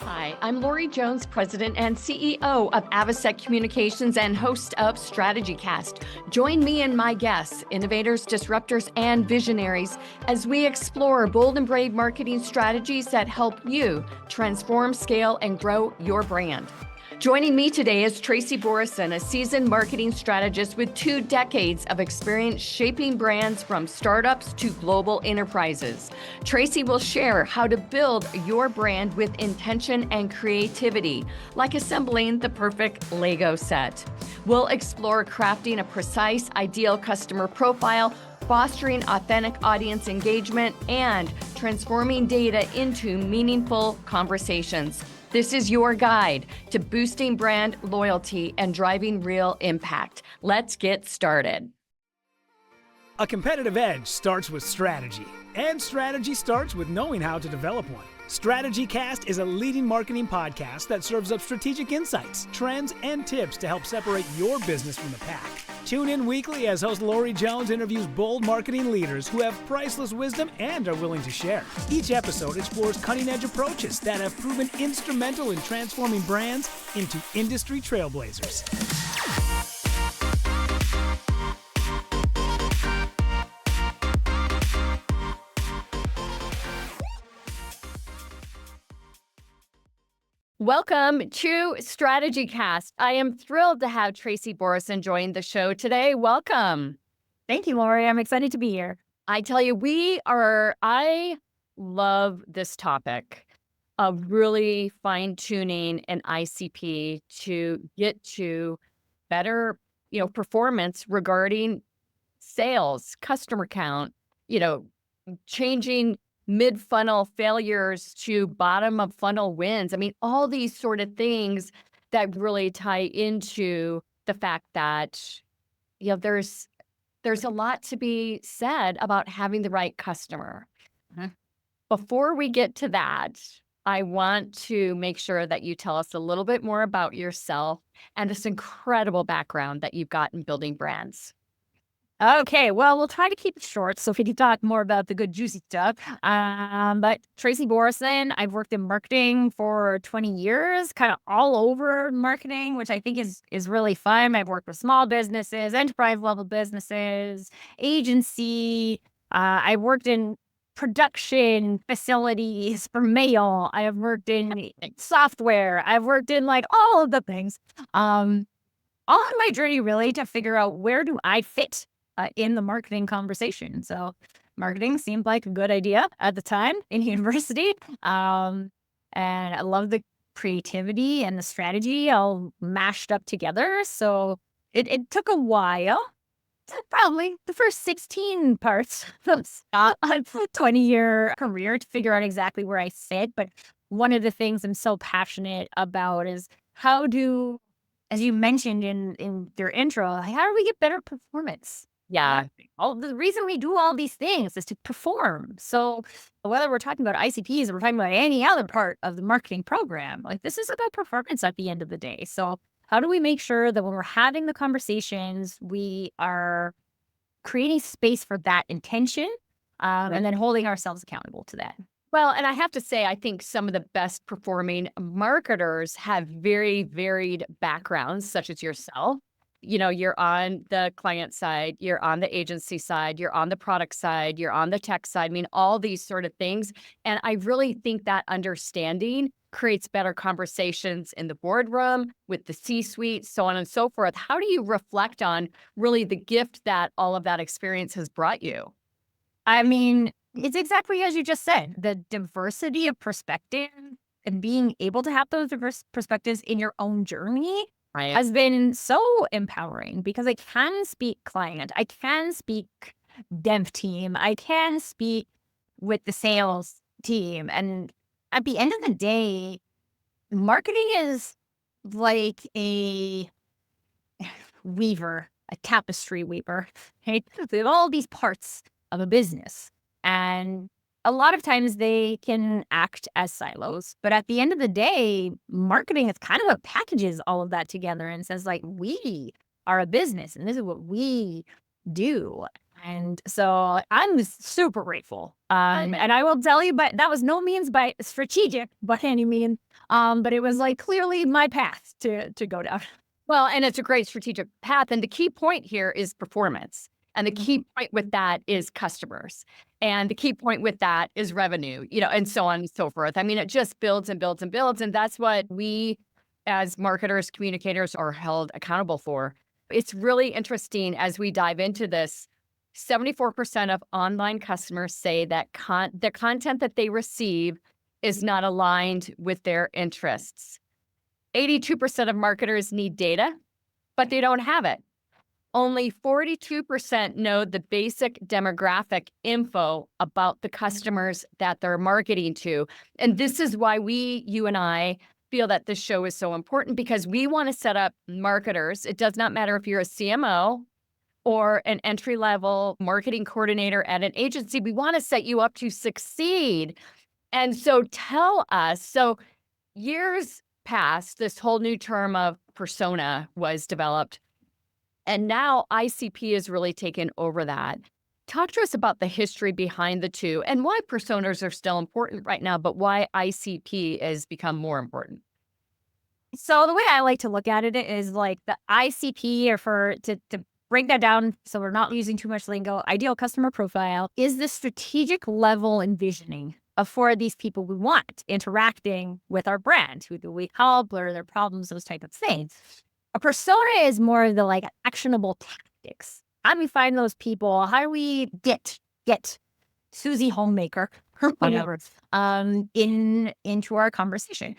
Hi, I'm Lori Jones, President and CEO of Avasec Communications and host of StrategyCast. Join me and my guests, innovators, disruptors, and visionaries, as we explore bold and brave marketing strategies that help you transform, scale, and grow your brand. Joining me today is Tracy Borreson, a seasoned marketing strategist with 2 decades of experience shaping brands from startups to global enterprises. Tracy will share how to build your brand with intention and creativity, like assembling the perfect Lego set. We'll explore crafting a precise, ideal customer profile, fostering authentic audience engagement, and transforming data into meaningful conversations. This is your guide to boosting brand loyalty and driving real impact. Let's get started. A competitive edge starts with strategy, and strategy starts with knowing how to develop one. StrategyCast is a leading marketing podcast that serves up strategic insights, trends, and tips to help separate your business from the pack. Tune in weekly as host Lori Jones interviews bold marketing leaders who have priceless wisdom and are willing to share. Each episode explores cutting-edge approaches that have proven instrumental in transforming brands into industry trailblazers. Welcome to StrategyCast. I am thrilled to have Tracy Borreson join the show today. Welcome. Thank you, Lori. I'm excited to be here. I tell you, I love this topic of really fine-tuning an ICP to get to better, performance regarding sales, customer count, changing mid-funnel failures to bottom-of-funnel wins. I mean, all these sort of things that really tie into the fact that, there's a lot to be said about having the right customer. Mhm. Before we get to that, I want to make sure that you tell us a little bit more about yourself and this incredible background that you've got in building brands. Okay, well, we'll try to keep it short so we can talk more about the good, juicy stuff. But Tracy Borreson, I've worked in marketing for 20 years, kind of all over marketing, which I think is really fun. I've worked with small businesses, enterprise-level businesses, agency. I've worked in production facilities for mail. I have worked in software. I've worked in all of the things. All of my journey really to figure out where do I fit in the marketing conversation. So marketing seemed like a good idea at the time in university. And I love the creativity and the strategy all mashed up together. So it took a while, probably the first 16 parts of a 20-year career to figure out exactly where I fit. But one of the things I'm so passionate about is how do, as you mentioned in your intro, how do we get better performance? Yeah. The reason we do all these things is to perform. So whether we're talking about ICPs or we're talking about any other part of the marketing program, this is about performance at the end of the day. So how do we make sure that when we're having the conversations, we are creating space for that intention and then holding ourselves accountable to that? Well, and I have to say, I think some of the best performing marketers have very varied backgrounds, such as yourself. You're on the client side, you're on the agency side, you're on the product side, you're on the tech side. I mean, all these sort of things. And I really think that understanding creates better conversations in the boardroom with the C-suite, so on and so forth. How do you reflect on really the gift that all of that experience has brought you? I mean, it's exactly as you just said, the diversity of perspective and being able to have those diverse perspectives in your own journey Right. has been so empowering because I can speak client, I can speak dev team, I can speak with the sales team. And at the end of the day, marketing is like a weaver, a tapestry weaver, right? They have all these parts of a business. And a lot of times they can act as silos, but at the end of the day, marketing is kind of what packages all of that together and says we are a business and this is what we do. And so I'm super grateful. And I will tell you, but that was no means by strategic by any means. But it was like clearly my path to go down. Well, and it's a great strategic path. And the key point here is performance. And the key point with that is customers. And the key point with that is revenue, and so on and so forth. I mean, it just builds and builds and builds. And that's what we as marketers, communicators are held accountable for. It's really interesting as we dive into this. 74% of online customers say that the content that they receive is not aligned with their interests. 82% of marketers need data, but they don't have it. Only 42% know the basic demographic info about the customers that they're marketing to. And this is why you and I, feel that this show is so important, because we want to set up marketers. It does not matter if you're a CMO or an entry-level marketing coordinator at an agency. We want to set you up to succeed. And so tell us, so years past, this whole new term of persona was developed, and now ICP has really taken over that. Talk to us about the history behind the two and why personas are still important right now, but why ICP has become more important. So the way I like to look at it is like the ICP, or to break that down so we're not using too much lingo, ideal customer profile, is the strategic level envisioning for these people we want interacting with our brand. Who do we help? What are their problems? Those type of things. A persona is more of the like actionable tactics. How do we find those people? How do we get Susie Homemaker or whatever into our conversation?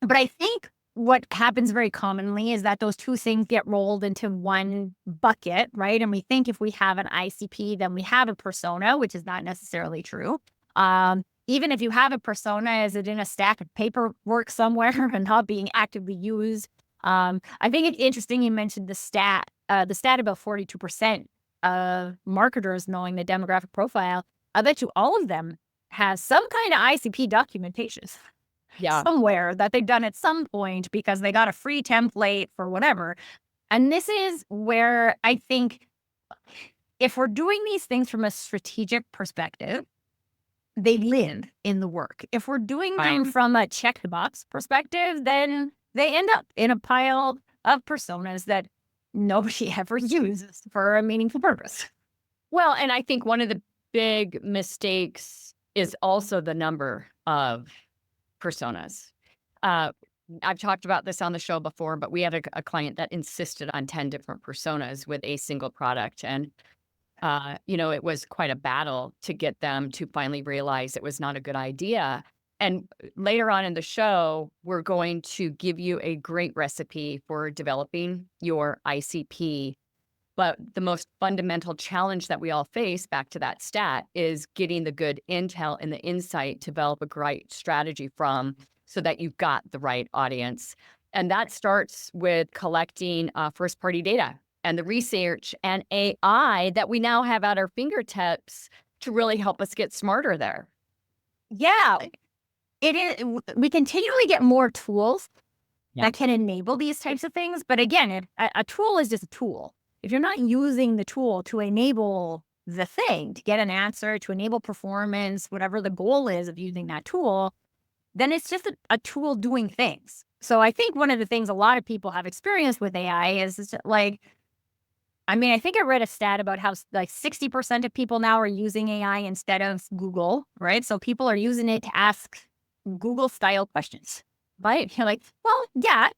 But I think what happens very commonly is that those two things get rolled into one bucket, right? And we think if we have an ICP, then we have a persona, which is not necessarily true. Even if you have a persona, is it in a stack of paperwork somewhere and not being actively used? I think it's interesting you mentioned the stat about 42% of marketers knowing the demographic profile. I bet you all of them has some kind of ICP documentation. Yeah. Somewhere that they've done at some point because they got a free template for whatever. And this is where I think if we're doing these things from a strategic perspective, they live in the work. If we're doing them from a check the box perspective, then they end up in a pile of personas that nobody ever uses for a meaningful purpose. Well, and I think one of the big mistakes is also the number of personas. I've talked about this on the show before, but we had a client that insisted on 10 different personas with a single product. And, it was quite a battle to get them to finally realize it was not a good idea. And later on in the show, we're going to give you a great recipe for developing your ICP. But the most fundamental challenge that we all face, back to that stat, is getting the good intel and the insight to develop a great strategy from, so that you've got the right audience. And that starts with collecting first-party data and the research and AI that we now have at our fingertips to really help us get smarter there. Yeah. It is. We continually get more tools that can enable these types of things. But again, a tool is just a tool. If you're not using the tool to enable the thing, to get an answer, to enable performance, whatever the goal is of using that tool, then it's just a tool doing things. So I think one of the things a lot of people have experienced with AI is like, I think I read a stat about how like 60% of people now are using AI instead of Google, right? So people are using it to ask Google style questions, right? You're like, well, yeah,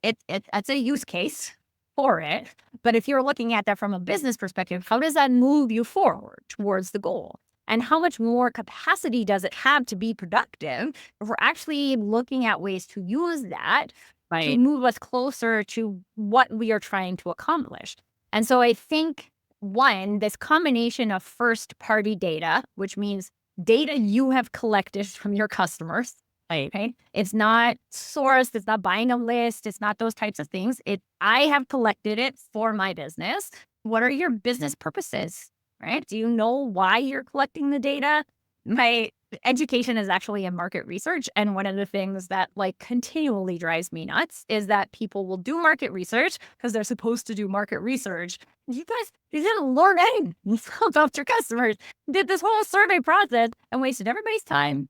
it's a use case for it. But if you're looking at that from a business perspective, how does that move you forward towards the goal? And how much more capacity does it have to be productive if we're actually looking at ways to use that to move us closer to what we are trying to accomplish? And so I think, one, this combination of first-party data, which means data you have collected from your customers, okay? It's not sourced, it's not buying a list, it's not those types of things. I have collected it for my business. What are your business purposes, right? Do you know why you're collecting the data? My education is actually in market research. And one of the things that like continually drives me nuts is that people will do market research because they're supposed to do market research. you guys, you didn't learn anything about your customers. Did this whole survey process and wasted everybody's time.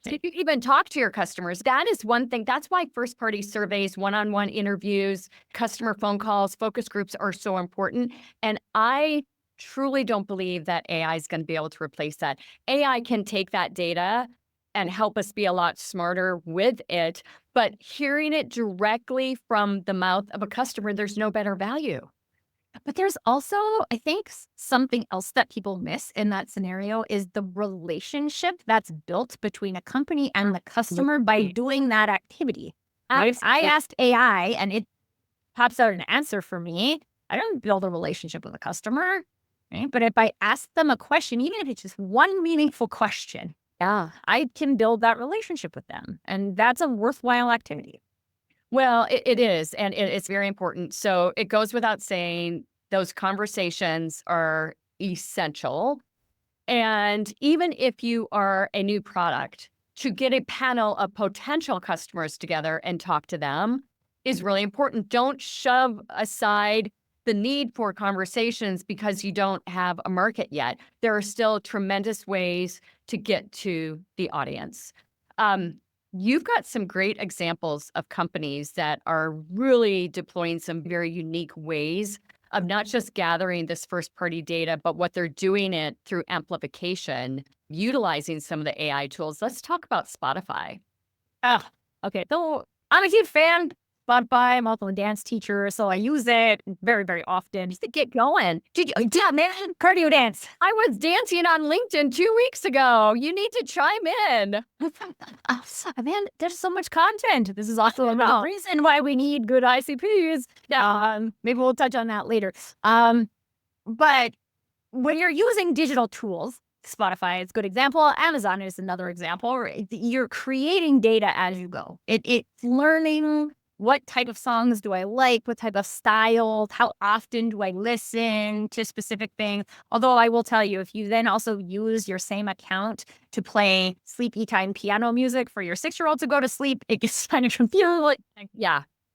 Did you even talk to your customers? That is one thing. That's why first-party surveys, one-on-one interviews, customer phone calls, focus groups are so important. And I truly don't believe that AI is going to be able to replace that. AI can take that data and help us be a lot smarter with it, but hearing it directly from the mouth of a customer, there's no better value. But there's also, I think, something else that people miss in that scenario is the relationship that's built between a company and the customer by doing that activity. I asked AI and it pops out an answer for me. I don't build a relationship with a customer, right? But if I ask them a question, even if it's just one meaningful question, I can build that relationship with them. And that's a worthwhile activity. Well, it is, and it's very important. So it goes without saying, those conversations are essential. And even if you are a new product, to get a panel of potential customers together and talk to them is really important. Don't shove aside the need for conversations because you don't have a market yet. There are still tremendous ways to get to the audience. You've got some great examples of companies that are really deploying some very unique ways of not just gathering this first-party data, but what they're doing it through amplification, utilizing some of the AI tools. Let's talk about Spotify. Okay. So I'm a huge fan. Spotify, I'm also a dance teacher, so I use it very, very often just to get going. Yeah, man, cardio dance. I was dancing on LinkedIn 2 weeks ago. You need to chime in. Man, there's so much content. This is also another reason why we need good ICPs. Maybe we'll touch on that later. But when you're using digital tools, Spotify is a good example. Amazon is another example. Right? You're creating data as you go. It's learning what type of songs do I like, what type of style, how often do I listen to specific things. Although I will tell you, if you then also use your same account to play sleepy time piano music for your 6-year-old to go to sleep, it gets kind of confusing. What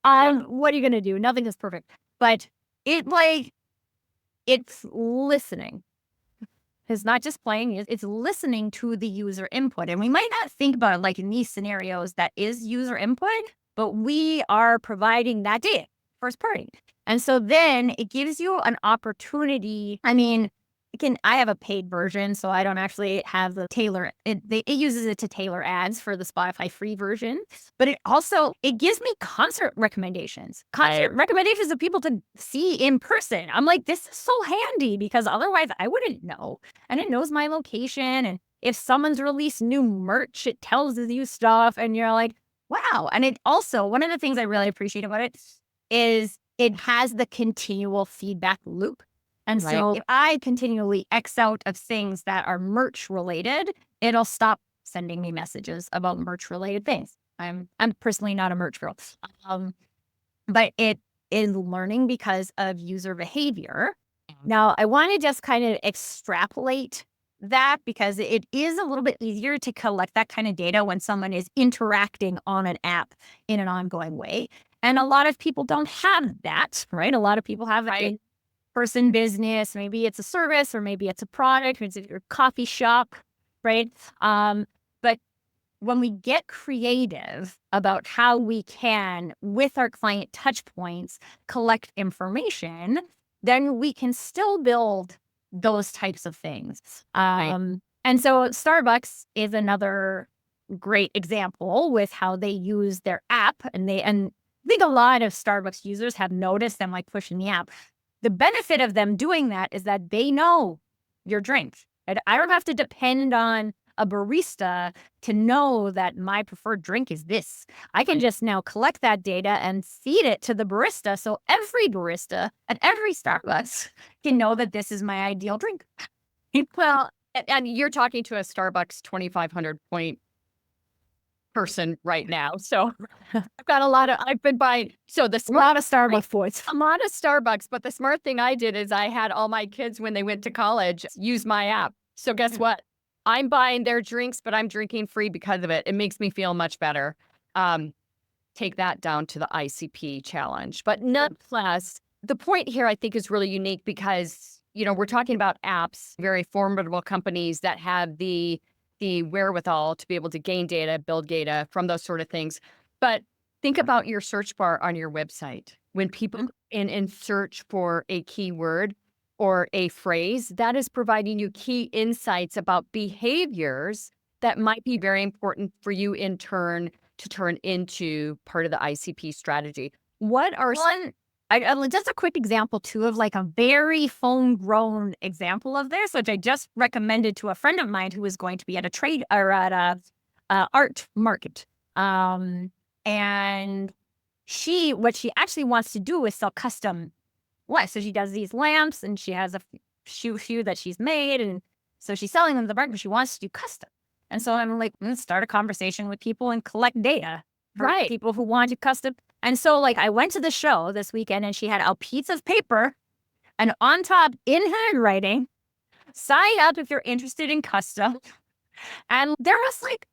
are you going to do? Nothing is perfect. But it's listening. It's not just playing, it's listening to the user input. And we might not think about it like in these scenarios that is user input, but we are providing that data first party. And so then it gives you an opportunity. I mean, I have a paid version, so I don't actually have the tailor. It uses it to tailor ads for the Spotify free version, but it gives me concert recommendations of people to see in person. I'm like, this is so handy because otherwise I wouldn't know. And it knows my location. And if someone's released new merch, it tells you stuff. And you're like, wow. And it also, one of the things I really appreciate about it is it has the continual feedback loop. And so if I continually X out of things that are merch related, it'll stop sending me messages about merch related things. I'm personally not a merch girl. But it is learning because of user behavior. Now, I want to just kind of extrapolate that because it is a little bit easier to collect that kind of data when someone is interacting on an app in an ongoing way. And a lot of people don't have that, right? A lot of people have a person business. Maybe it's a service or maybe it's a product. It's your coffee shop, right? But when we get creative about how we can, with our client touch points, collect information, then we can still build those types of things. And so Starbucks is another great example with how they use their app. And I think a lot of Starbucks users have noticed them like pushing the app. The benefit of them doing that is that they know your drink. And I don't have to depend on a barista to know that my preferred drink is this. I can just now collect that data and feed it to the barista. So every barista at every Starbucks can know that this is my ideal drink. Well, and you're talking to a Starbucks 2,500 point person right now. So I've been buying. So a lot of Starbucks points. A lot of Starbucks. But the smart thing I did is I had all my kids when they went to college use my app. So guess what? I'm buying their drinks, but I'm drinking free because of it. It makes me feel much better. Take that down to the ICP challenge. But nonetheless, the point here, I think, is really unique because, we're talking about apps, very formidable companies that have the wherewithal to be able to gain data, build data from those sort of things. But think about your search bar on your website. When people in search for a keyword or a phrase, that is providing you key insights about behaviors that might be very important for you in turn to turn into part of the ICP strategy. What are just a quick example too of like a very homegrown example of this, which I just recommended to a friend of mine who was going to be at a trade or at a art market. And what she actually wants to do is sell custom lamps. So she does these lamps and she has a few that she's made. And so she's selling them to the market, but she wants to do custom. And so I'm like, let's start a conversation with people and collect data for people who want to custom. And so like I went to the show this weekend and she had a piece of paper and on top in handwriting, sign up if you're interested in custom. And there was like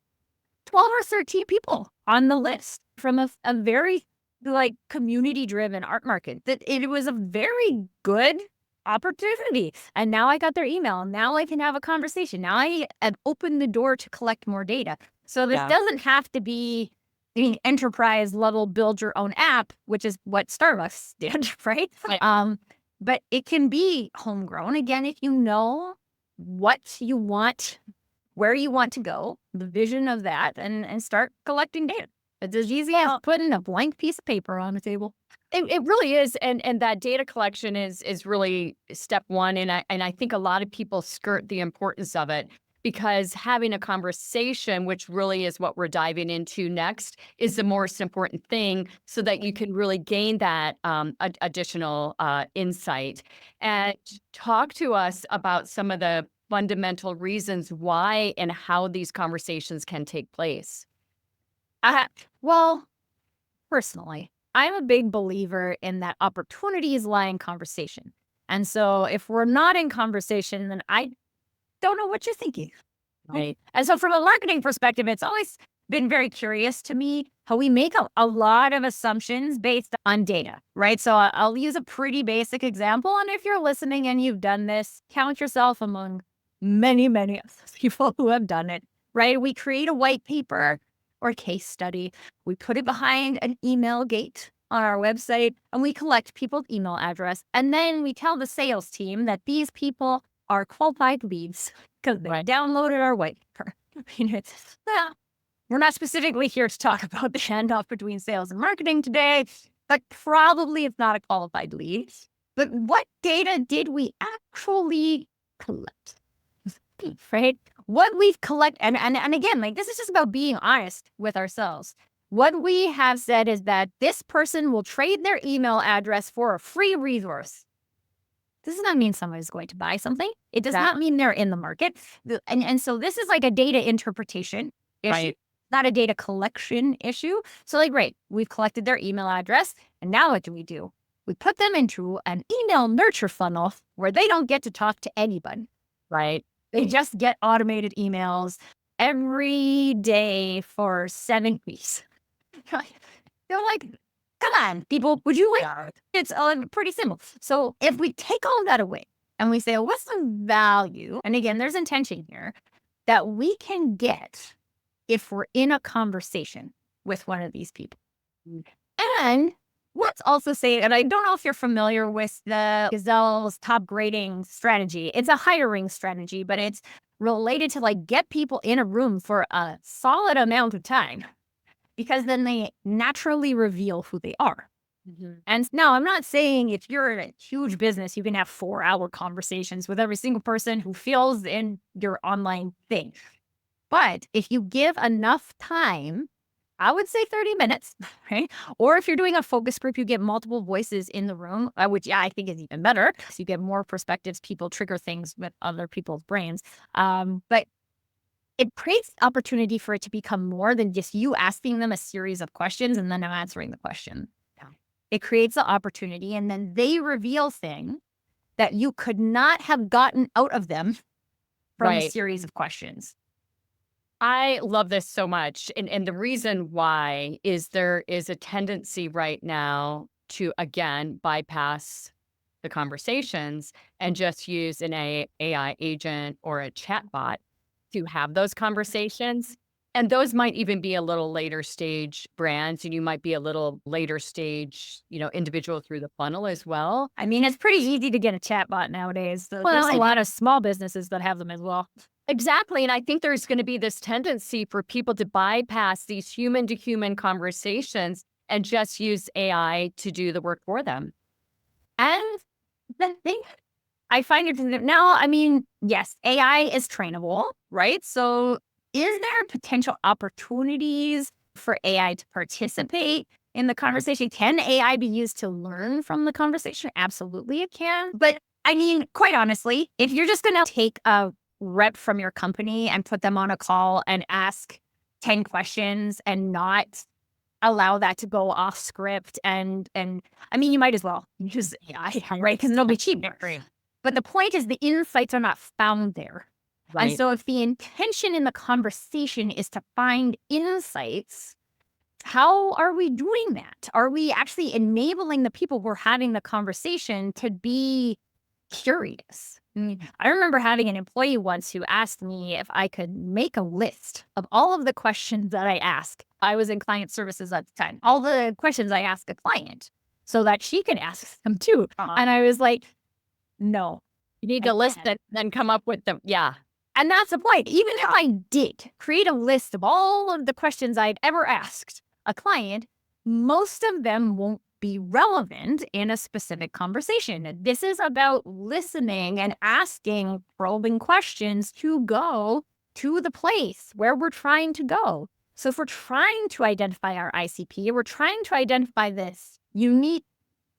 12 or 13 people on the list from a very like community driven art market. That it was a very good opportunity. And now I got their email. Now I can have a conversation. Now I have opened the door to collect more data. So this doesn't have to be enterprise level, build your own app, which is what Starbucks did, right? But it can be homegrown. Again, if you know what you want, where you want to go, the vision of that, and start collecting data. It's as easy as putting a blank piece of paper on the table. It really is, and that data collection is really step one, and I think a lot of people skirt the importance of it because having a conversation, which really is what we're diving into next, is the most important thing, so that you can really gain that additional insight. And talk to us about some of the fundamental reasons why and how these conversations can take place. Well, personally, I'm a big believer in that opportunities lie in conversation. And so if we're not in conversation, then I don't know what you're thinking. Right. And so from a marketing perspective, it's always been very curious to me how we make a lot of assumptions based on data, right? So I'll use a pretty basic example. And if you're listening and you've done this, count yourself among many, many people who have done it, right? We create a white paper or case study. We put it behind an email gate on our website and we collect people's email address. And then we tell the sales team that these people are qualified leads because they downloaded our white paper. We're not specifically here to talk about the handoff between sales and marketing today, but probably it's not a qualified lead. But what data did we actually collect? Right? What we've collected, and again, like this is just about being honest with ourselves. What we have said is that this person will trade their email address for a free resource. This does not mean somebody's going to buy something. It does not mean they're in the market. And so this is like a data interpretation issue, not a data collection issue. So like, great, we've collected their email address. And now what do? We put them into an email nurture funnel where they don't get to talk to anybody. Right. They just get automated emails every day for 7 weeks. They're like, come on, people, would you like? It's pretty simple. So if we take all that away and we say, well, what's the value? And again, there's intention here that we can get if we're in a conversation with one of these people. And let's also say, and I don't know if you're familiar with the Gazelle's top grading strategy. It's a hiring strategy, but it's related to like get people in a room for a solid amount of time because then they naturally reveal who they are. And now I'm not saying if you're in a huge business, you can have 4-hour conversations with every single person who fills in your online thing. But if you give enough time, I would say 30 minutes, right? Or if you're doing a focus group, you get multiple voices in the room, which I think is even better because you get more perspectives. People trigger things with other people's brains. But it creates opportunity for it to become more than just you asking them a series of questions and then them answering the question. It creates the opportunity and then they reveal things that you could not have gotten out of them from a series of questions. I love this so much. And the reason why is there is a tendency right now to, again, bypass the conversations and just use an AI agent or a chatbot to have those conversations. And those might even be a little later stage brands, and you might be a little later stage, individual through the funnel as well. I mean, it's pretty easy to get a chatbot nowadays. So there's a lot of small businesses that have them as well. Exactly. And I think there's going to be this tendency for people to bypass these human to human conversations and just use AI to do the work for them. And the thing I find it now, I mean, yes, AI is trainable, right? So is there potential opportunities for AI to participate in the conversation? Can AI be used to learn from the conversation? Absolutely, it can. But I mean, quite honestly, if you're just going to take a rep from your company and put them on a call and ask 10 questions and not allow that to go off script, and I mean, you might as well use AI, right? Because it'll be cheaper. But the point is the insights are not found there. Right. And so if the intention in the conversation is to find insights, how are we doing that? Are we actually enabling the people who are having the conversation to be curious? I remember having an employee once who asked me if I could make a list of all of the questions that I ask. I was in client services at the time. All the questions I ask a client so that she could ask them too. And I was like, no. You need to list it, then come up with them. Yeah. And that's the point. Even if I did create a list of all of the questions I'd ever asked a client, most of them won't be relevant in a specific conversation. This is about listening and asking probing questions to go to the place where we're trying to go. So if we're trying to identify our ICP, we're trying to identify this unique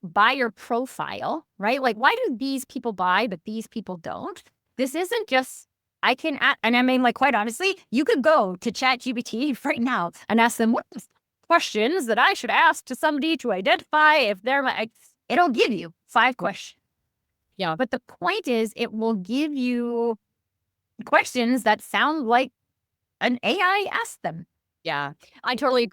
buyer profile, right? Like, why do these people buy, but these people don't? This isn't just, and I mean, like, quite honestly, you could go to ChatGPT right now and ask them what questions that I should ask to somebody to identify if they're it'll give you 5 questions. Yeah. But the point is, it will give you questions that sound like an AI asked them. Yeah, I totally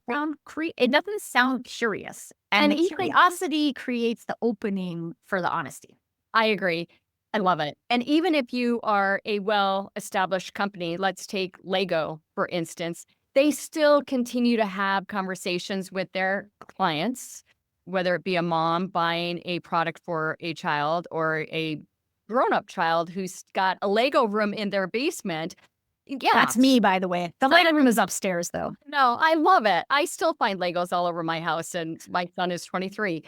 It doesn't sound curious. And curiosity creates the opening for the honesty. I agree. I love it. And even if you are a well-established company, let's take Lego, for instance, they still continue to have conversations with their clients, whether it be a mom buying a product for a child or a grown-up child who's got a Lego room in their basement. Yeah, that's me, by the way. The Lego room is upstairs, though. No, I love it. I still find Legos all over my house, and my son is 23.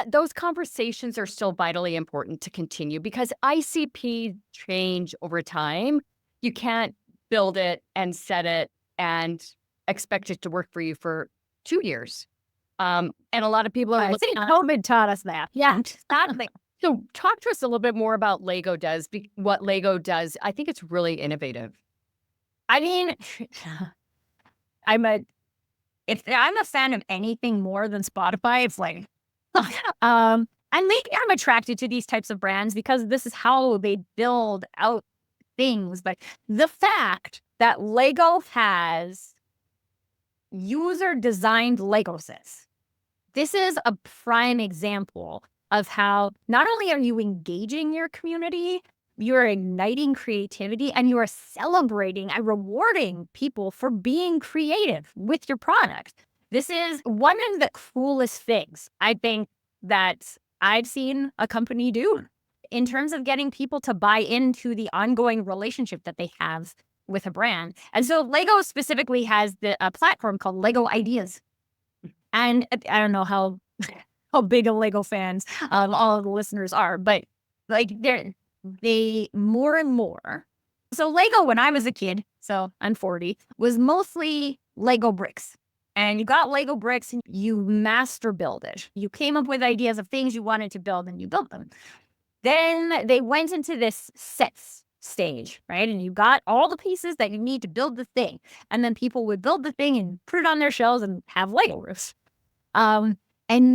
Those conversations are still vitally important to continue because ICP change over time. You can't build it and set it and expect it to work for you for 2 years. And a lot of people are looking at COVID taught us that. Yeah, exactly. So talk to us a little bit more about what Lego does. I think it's really innovative. I mean, if I'm a fan of anything more than Spotify, it's like, and maybe I'm attracted to these types of brands because this is how they build out things. But the fact that Lego has user-designed Lego sets, this is a prime example of how not only are you engaging your community, you're igniting creativity and you are celebrating and rewarding people for being creative with your product. This is one of the coolest things I think that I've seen a company do in terms of getting people to buy into the ongoing relationship that they have with a brand. And so Lego specifically has a platform called Lego Ideas. And I don't know how big of Lego fans all of the listeners are, but like they more and more. So Lego, when I was a kid, so I'm 40, was mostly Lego bricks. And you got Lego bricks and you master build it. You came up with ideas of things you wanted to build and you built them. Then they went into this sets stage, right? And you got all the pieces that you need to build the thing. And then people would build the thing and put it on their shelves and have Lego roofs. And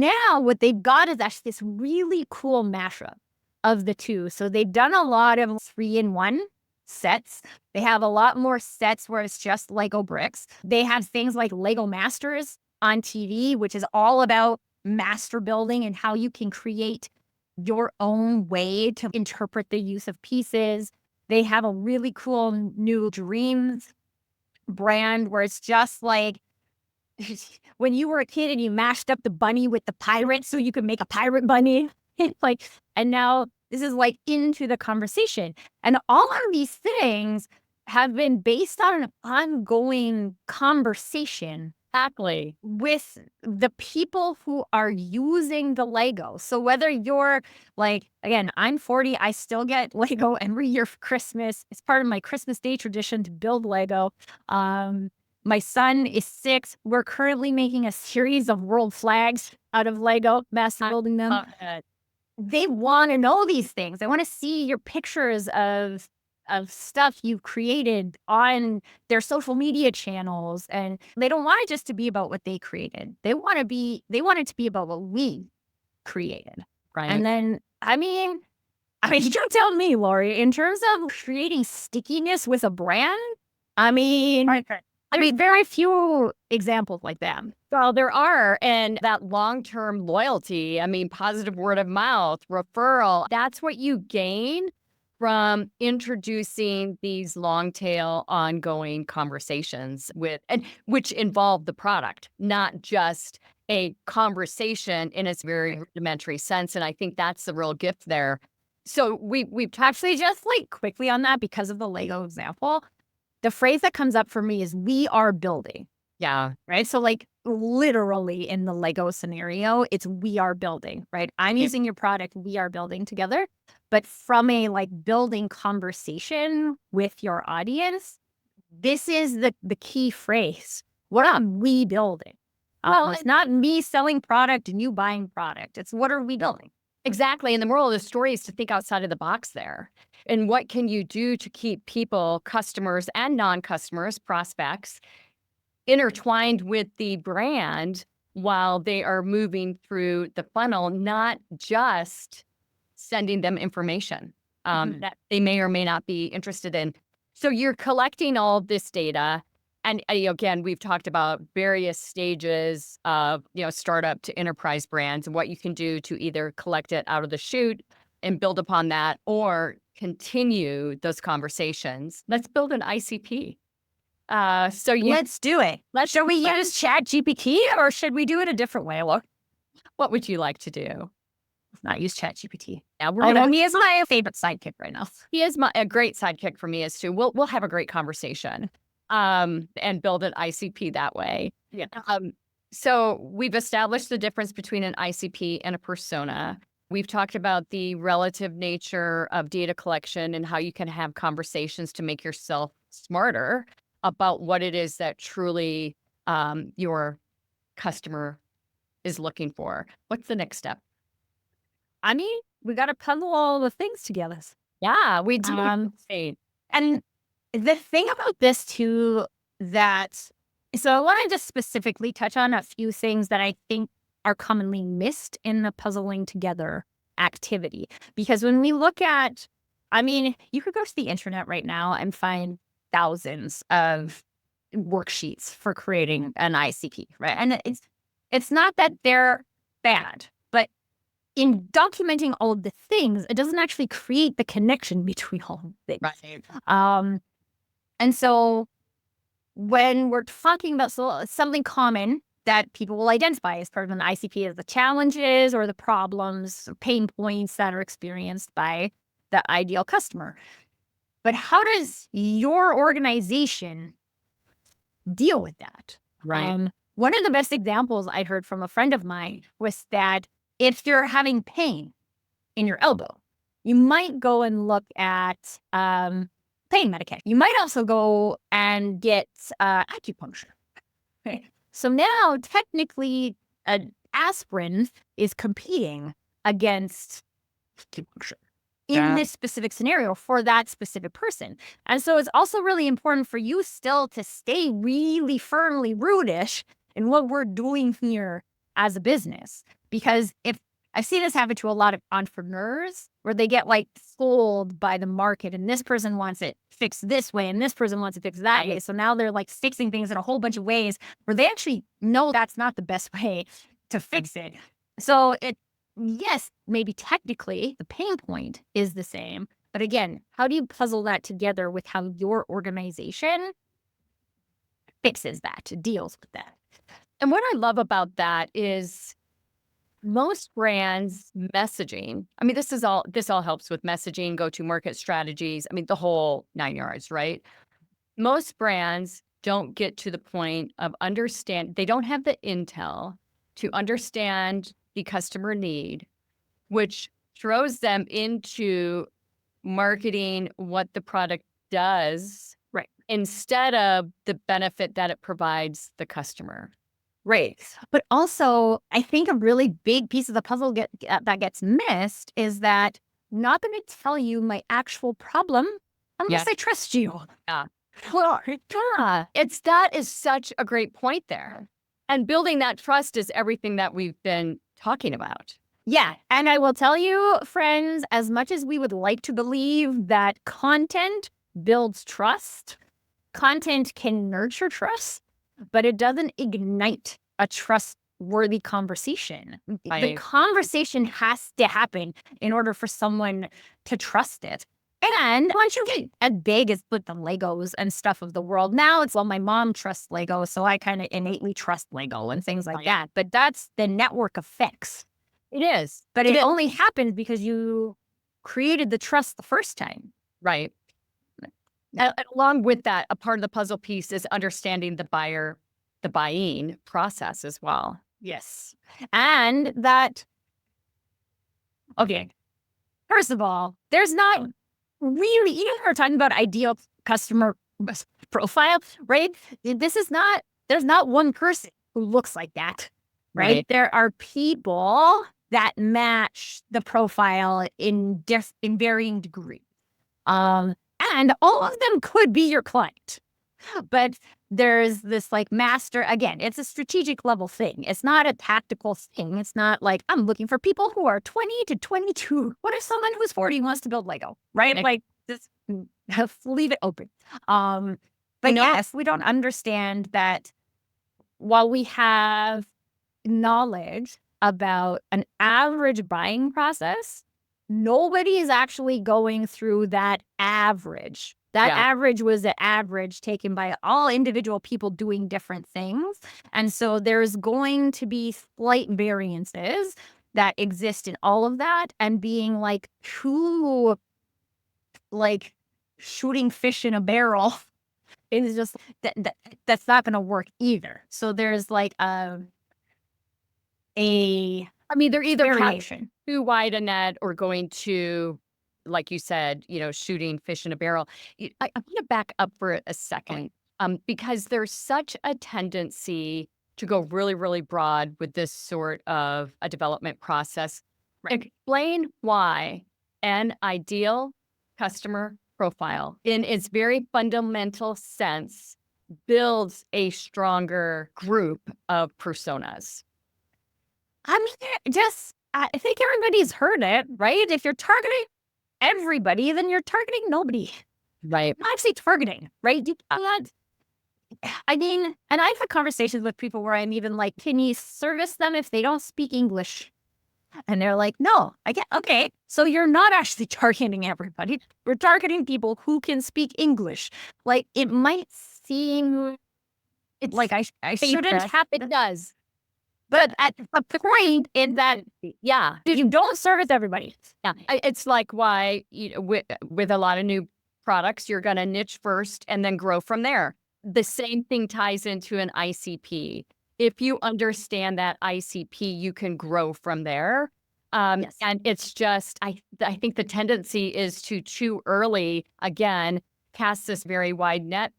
now what they've got is actually this really cool mashup of the two. So they've done a lot of 3-in-1 sets. They have a lot more sets where it's just Lego bricks. They have things like Lego Masters on TV, which is all about master building and how you can create your own way to interpret the use of pieces. They have a really cool new dreams brand where it's just like when you were a kid and you mashed up the bunny with the pirate so you could make a pirate bunny. Like, and now this is like into the conversation. And all of these things have been based on an ongoing conversation. Exactly. With the people who are using the Lego. So whether you're like, again, I'm 40, I still get Lego every year for Christmas. It's part of my Christmas Day tradition to build Lego. My son is 6. We're currently making a series of world flags out of Lego, master building them. They want to know these things. They want to see your pictures of stuff you've created on their social media channels. And they don't want it just to be about what they created. They want it to be about what we created. Right. And then, I mean, you don't tell me, Lori, in terms of creating stickiness with a brand, very few examples like that. Well, there are. And that long-term loyalty, positive word of mouth, referral, that's what you gain from introducing these long tail ongoing conversations which involve the product, not just a conversation in its very rudimentary sense. And I think that's the real gift there. So we've actually just like quickly on that because of the Lego example. The phrase that comes up for me is we are building. Yeah. Right. So like literally in the Lego scenario, it's we are building, right? I'm using your product. We are building together. But from a like building conversation with your audience, this is the key phrase. What are we building? Well, it's not me selling product and you buying product. It's what are we building? Exactly. And the moral of the story is to think outside of the box there. And what can you do to keep people, customers and non-customers, prospects, intertwined with the brand while they are moving through the funnel, not just sending them information that they may or may not be interested in. So you're collecting all of this data. And again, we've talked about various stages of, startup to enterprise brands and what you can do to either collect it out of the chute and build upon that or continue those conversations. Let's build an ICP. Let's do it. Should we use ChatGPT or should we do it a different way? Look, what would you like to do? Not use ChatGPT. Yeah, he is my favorite sidekick right now. He is a great sidekick for me as too. We'll have a great conversation and build an ICP that way. Yeah. So we've established the difference between an ICP and a persona. We've talked about the relative nature of data collection and how you can have conversations to make yourself smarter about what it is that truly your customer is looking for. What's the next step? We got to puzzle all the things together. Yeah, we do. And the thing about this too, so I want to just specifically touch on a few things that I think are commonly missed in the puzzling together activity. Because when we look at, you could go to the internet right now and find thousands of worksheets for creating an ICP, right? And it's not that they're bad, but in documenting all of the things, it doesn't actually create the connection between all of the things. Right. And so when we're talking about something common that people will identify as part of an ICP as the challenges or the problems, or pain points that are experienced by the ideal customer. But how does your organization deal with that? Right. One of the best examples I heard from a friend of mine was that if you're having pain in your elbow, you might go and look at pain medication. You might also go and get acupuncture. Okay. So now, technically, aspirin is competing against acupuncture in this specific scenario for that specific person. And so it's also really important for you still to stay really firmly rootish in what we're doing here as a business. Because if I've seen this happen to a lot of entrepreneurs where they get like sold by the market and this person wants it fixed this way and this person wants it fixed that way. So now they're like fixing things in a whole bunch of ways where they actually know that's not the best way to fix it. So yes, maybe technically the pain point is the same. But again, how do you puzzle that together with how your organization fixes that, deals with that? And what I love about that is most brands messaging. I mean, this all helps with messaging, go-to-market strategies. I mean, the whole 9 yards, right? Most brands don't get to the point of they don't have the intel to understand the customer need, which throws them into marketing what the product does, Right. instead of the benefit that it provides the customer. Right. But also, I think a really big piece of the puzzle that gets missed is that I'm not going to tell you my actual problem unless Yeah. I trust you. Yeah. Well, yeah. That is such a great point there. And building that trust is everything that we've been talking about. Yeah. And I will tell you, friends, as much as we would like to believe that content builds trust, content can nurture trust, but it doesn't ignite a trustworthy conversation. The conversation has to happen in order for someone to trust it. And once you get as big as with the Legos and stuff of the world, now it's, well, my mom trusts Lego, so I kind of innately trust Lego and things like that. But that's the network effects. It is. But it only happened because you created the trust the first time. Right. Along with that, a part of the puzzle piece is understanding the buying process as well. Yes. And that, okay, first of all, there's not really, even when we're talking about ideal customer profile, right? There's not one person who looks like that, right? There are people that match the profile in varying degrees. And all of them could be your client. But there's this like master, again, it's a strategic level thing. It's not a tactical thing. It's not like, I'm looking for people who are 20 to 22. What if someone who's 40 wants to build Lego, right? Like, just leave it open. But yes, we don't understand that while we have knowledge about an average buying process, nobody is actually going through that average. That average was an average taken by all individual people doing different things. And so there's going to be slight variances that exist in all of that, and being like too like shooting fish in a barrel is just that's not going to work either. So there's like they're either variation too wide a net or going to, like you said, shooting fish in a barrel. I'm going to back up for a second, because there's such a tendency to go really, really broad with this sort of a development process. Right. Explain why an ideal customer profile, in its very fundamental sense, builds a stronger group of personas. I mean, I think everybody's heard it, right? If you're targeting everybody, then you're targeting nobody. Right. I'm actually targeting, right? You cannot. I mean, and I've had conversations with people where I'm even like, can you service them if they don't speak English? And they're like, no, I get, okay. So you're not actually targeting everybody. We're targeting people who can speak English. Like, it might seem like I shouldn't have. It does. But at the point in that, you don't service everybody. Yeah, it's like why with a lot of new products, you're going to niche first and then grow from there. The same thing ties into an ICP. If you understand that ICP, you can grow from there. And it's just, I think the tendency is to too early, again, cast this very wide net.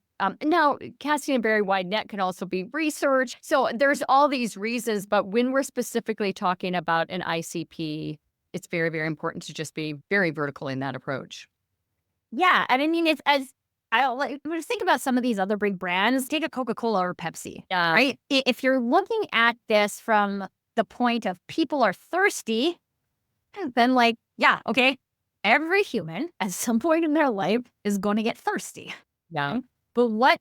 Now, casting a very wide net can also be research. So there's all these reasons, but when we're specifically talking about an ICP, it's very, very important to just be very vertical in that approach. Yeah. And I mean, it's let's think about some of these other big brands. Take a Coca-Cola or Pepsi, right? If you're looking at this from the point of people are thirsty, then okay, every human at some point in their life is going to get thirsty. Yeah. Right? But what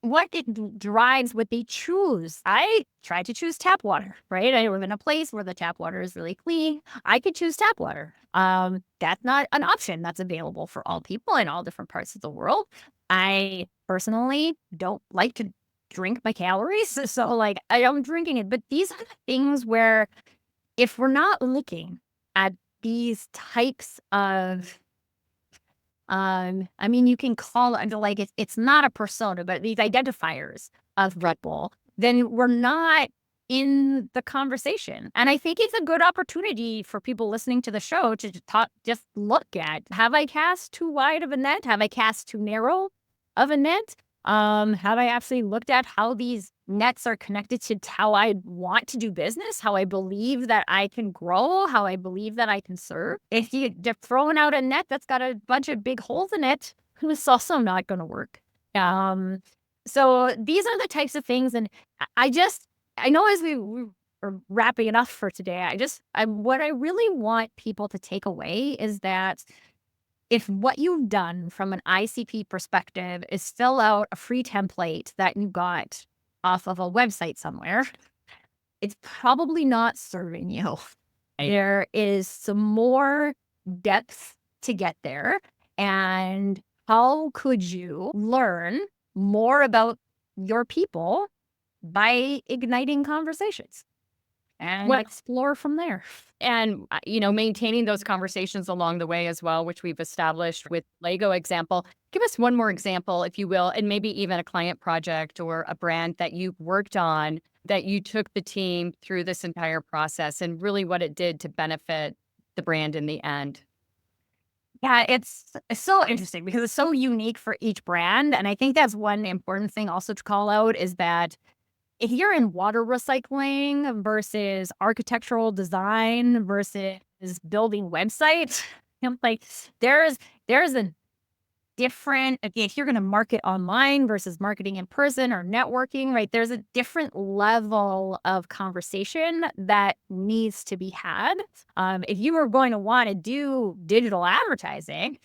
what it drives what they choose. I tried to choose tap water, right? I live in a place where the tap water is really clean. I could choose tap water. That's not an option that's available for all people in all different parts of the world. I personally don't like to drink my calories, so like I am drinking it. But these are the things where if we're not looking at these types of I mean, you can call it like it's not a persona, but these identifiers of Red Bull, then we're not in the conversation. And I think it's a good opportunity for people listening to the show to just look at, have I cast too wide of a net? Have I cast too narrow of a net? Have I actually looked at how these nets are connected to how I want to do business, how I believe that I can grow, how I believe that I can serve? If you're throwing out a net that's got a bunch of big holes in it, it's also not going to work. So these are the types of things. And I know as we are wrapping it up for today, what I really want people to take away is that if what you've done from an ICP perspective is fill out a free template that you got off of a website somewhere, it's probably not serving you. There is some more depth to get there. And how could you learn more about your people by igniting conversations and explore from there? And, maintaining those conversations along the way as well, which we've established with Lego example. Give us one more example, if you will, and maybe even a client project or a brand that you worked on that you took the team through this entire process and really what it did to benefit the brand in the end. Yeah, it's so interesting because it's so unique for each brand. And I think that's one important thing also to call out is that if you're in water recycling versus architectural design versus building websites, like there's a different, if you're going to market online versus marketing in person or networking, right? There's a different level of conversation that needs to be had. If you are going to want to do digital advertising,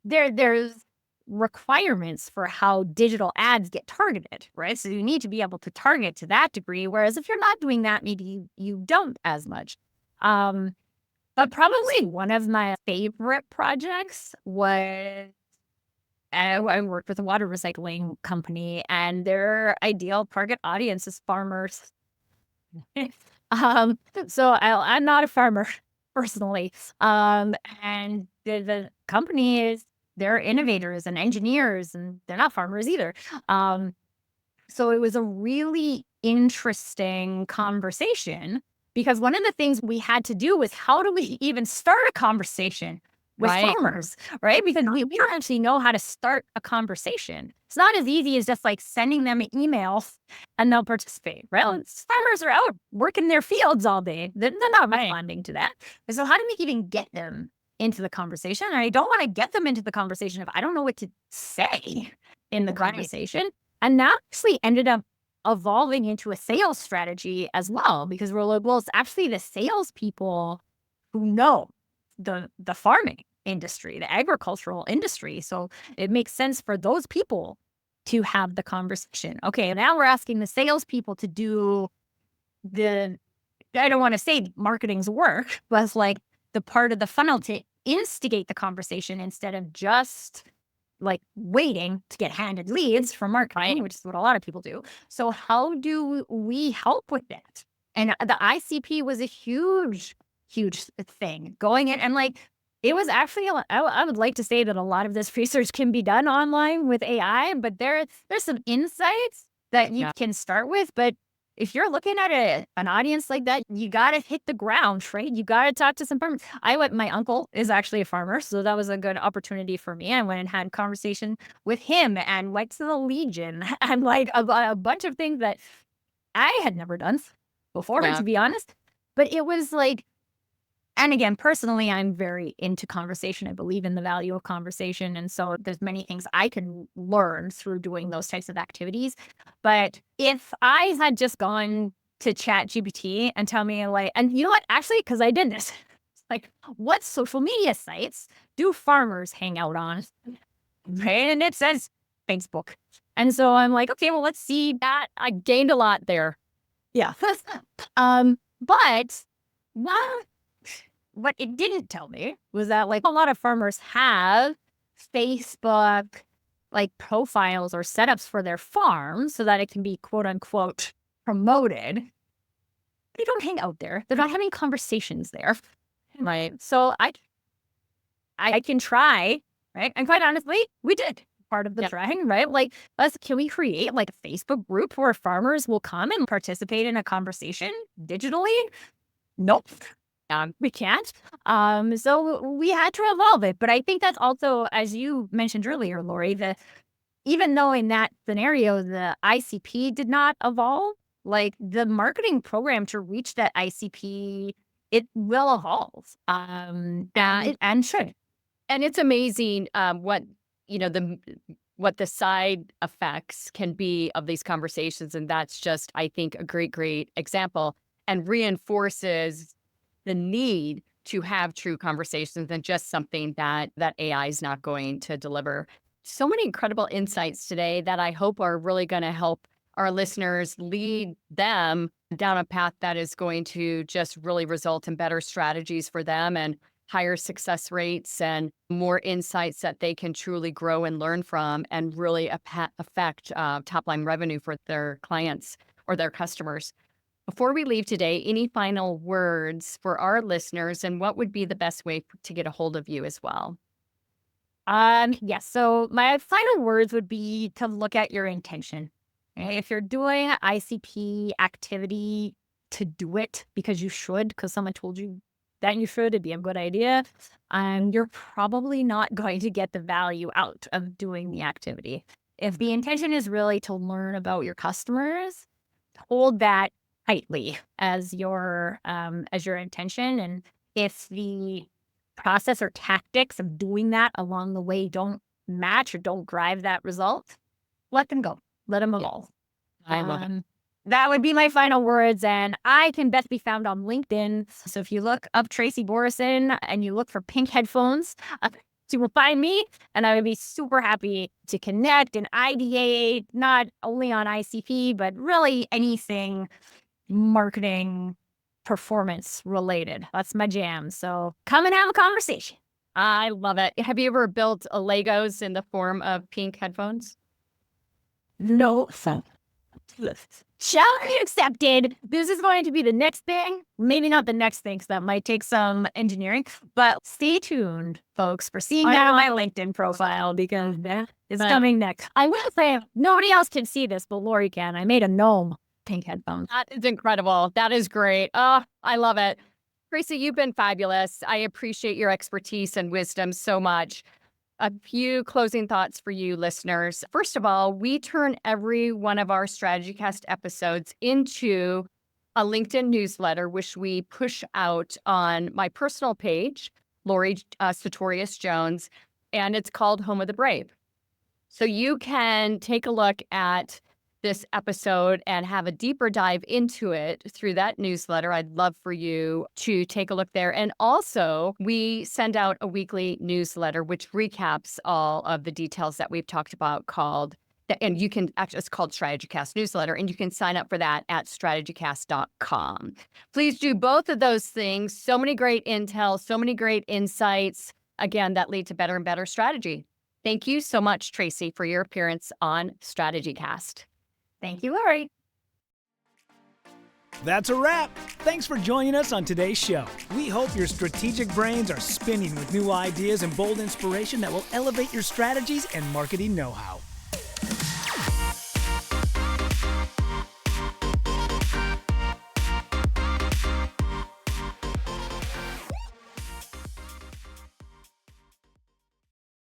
there's requirements for how digital ads get targeted, right? So you need to be able to target to that degree. Whereas if you're not doing that, maybe you don't as much. But probably one of my favorite projects was I worked with a water recycling company, and their ideal target audience is farmers. So I'm not a farmer personally. And the company they're innovators and engineers, and they're not farmers either. So it was a really interesting conversation because one of the things we had to do was how do we even start a conversation with farmers, right? Because we don't actually know how to start a conversation. It's not as easy as just like sending them an email and they'll participate, right? Farmers are out working their fields all day. They're not responding to that. So how do we even get them into the conversation? And I don't want to get them into the conversation if I don't know what to say in the conversation. And that actually ended up evolving into a sales strategy as well, because we're like, well, it's actually the salespeople who know the farming industry, the agricultural industry. So it makes sense for those people to have the conversation. Okay, now we're asking the salespeople to do I don't want to say marketing's work, but it's like the part of the funnel to instigate the conversation instead of just like waiting to get handed leads from marketing, which is what a lot of people do. So how do we help with that? And the ICP was a huge thing going in. And like, it was actually, I would like to say that a lot of this research can be done online with AI, but there's some insights that you can start with. But if you're looking at an audience like that, you got to hit the ground, right? You got to talk to some farmers. My uncle is actually a farmer, so that was a good opportunity for me. I went and had a conversation with him and went to the Legion and like a bunch of things that I had never done before, to be honest. But it was like, and again, personally, I'm very into conversation. I believe in the value of conversation. And so there's many things I can learn through doing those types of activities. But if I had just gone to ChatGPT and tell me like, and you know what, actually, because I did this, like, what social media sites do farmers hang out on? Right? And it says Facebook. And so I'm like, okay, well, let's see that. I gained a lot there. Yeah. But what it didn't tell me was that like a lot of farmers have Facebook like profiles or setups for their farm so that it can be quote unquote promoted. They don't hang out there. They're not having conversations there. Right. So I can try, right? And quite honestly, we did part of the trying, right? Like, can we create like a Facebook group where farmers will come and participate in a conversation digitally? Nope. We can't. So we had to evolve it. But I think that's also, as you mentioned earlier, Lori, even though in that scenario, the ICP did not evolve, like the marketing program to reach that ICP, it will evolve. And should. And it's amazing what the side effects can be of these conversations. And that's just, I think, a great example and reinforces the need to have true conversations and just something that AI is not going to deliver. So many incredible insights today that I hope are really going to help our listeners lead them down a path that is going to just really result in better strategies for them and higher success rates and more insights that they can truly grow and learn from and really affect top-line revenue for their clients or their customers. Before we leave today, any final words for our listeners, and what would be the best way to get a hold of you as well? Yes. So my final words would be to look at your intention. Okay? If you're doing ICP activity, to do it because you should, because someone told you that you should, it'd be a good idea. You're probably not going to get the value out of doing the activity. If the intention is really to learn about your customers, hold that tightly as your intention. And if the process or tactics of doing that along the way don't match or don't drive that result, let them go. Let them evolve. I love it. That would be my final words. And I can best be found on LinkedIn. So if you look up Tracy Borreson and you look for pink headphones, you will find me. And I would be super happy to connect and ideate, not only on ICP, but really anything marketing performance related. That's my jam. So come and have a conversation. I love it. Have you ever built Legos in the form of pink headphones? No. Challenge accepted. This is going to be the next thing. Maybe not the next thing, because that might take some engineering. But stay tuned, folks, for seeing that on my LinkedIn profile, because that is coming next. I will say, nobody else can see this, but Lori can. I made a gnome pink headphones. That is incredible. That is great. Oh, I love it. Tracy, you've been fabulous. I appreciate your expertise and wisdom so much. A few closing thoughts for you listeners. First of all, we turn every one of our StrategyCast episodes into a LinkedIn newsletter, which we push out on my personal page, Lori Sartorius Jones, and it's called Home of the Brave. So you can take a look at this episode and have a deeper dive into it through that newsletter. I'd love for you to take a look there. And also, we send out a weekly newsletter which recaps all of the details that we've talked about and you can actually, it's called StrategyCast newsletter, and you can sign up for that at StrategyCast.com. Please do both of those things. So many great intel, so many great insights, again, that lead to better and better strategy. Thank you so much, Tracy, for your appearance on StrategyCast. Thank you, Lori. That's a wrap. Thanks for joining us on today's show. We hope your strategic brains are spinning with new ideas and bold inspiration that will elevate your strategies and marketing know-how.